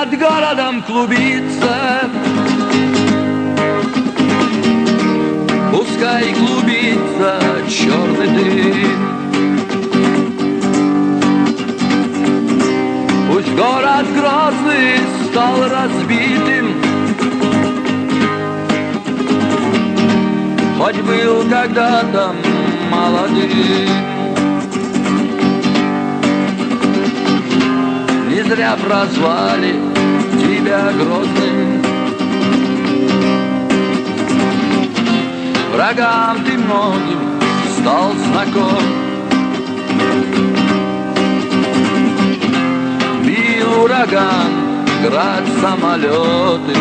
над городом клубится. Пускай клубится черный дым. Пусть город Грозный стал разбитым, хоть был когда-то молодым. Не зря прозвали тебя Грозным. Врагам ты многим стал знаком. Бил ураган, град, самолеты,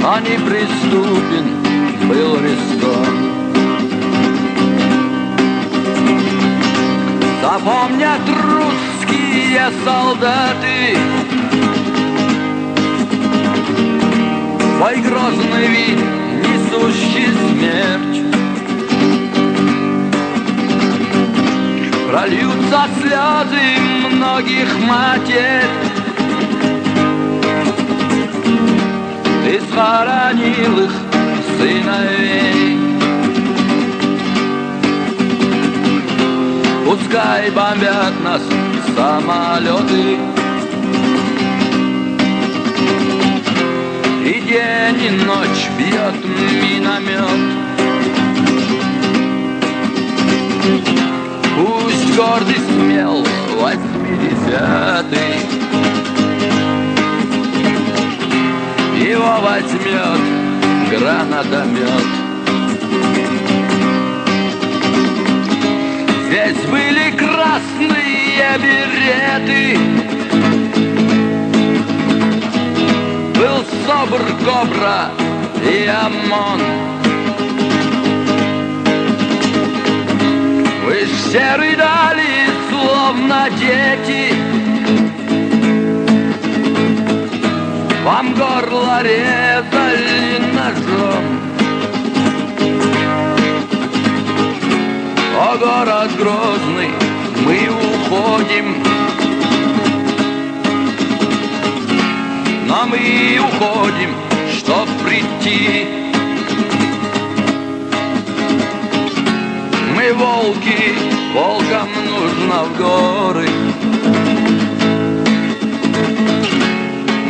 а неприступен был Рестон. Запомнят русские солдаты твой грозный вид, несущий смерть. Прольются слезы многих матерь. Ты схоронил их сыновей. Пускай бомбят нас самолеты, и день, и ночь бьет миномет. Пусть гордый смел 80-й его возьмет гранатомет. Здесь были красные береты, был СОБР, Кобра и ОМОН. Вы ж все рыдали, словно дети, вам горло резали ножом. О, город Грозный, мы уходим, но мы уходим, чтоб прийти. Мы волки, волкам нужно в горы,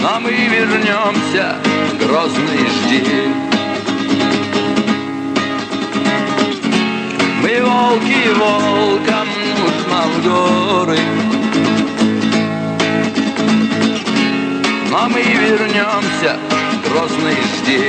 но мы вернемся, Грозный, жди. Мы волки, волкам нужно в горы, но мы вернемся, Грозный, жди.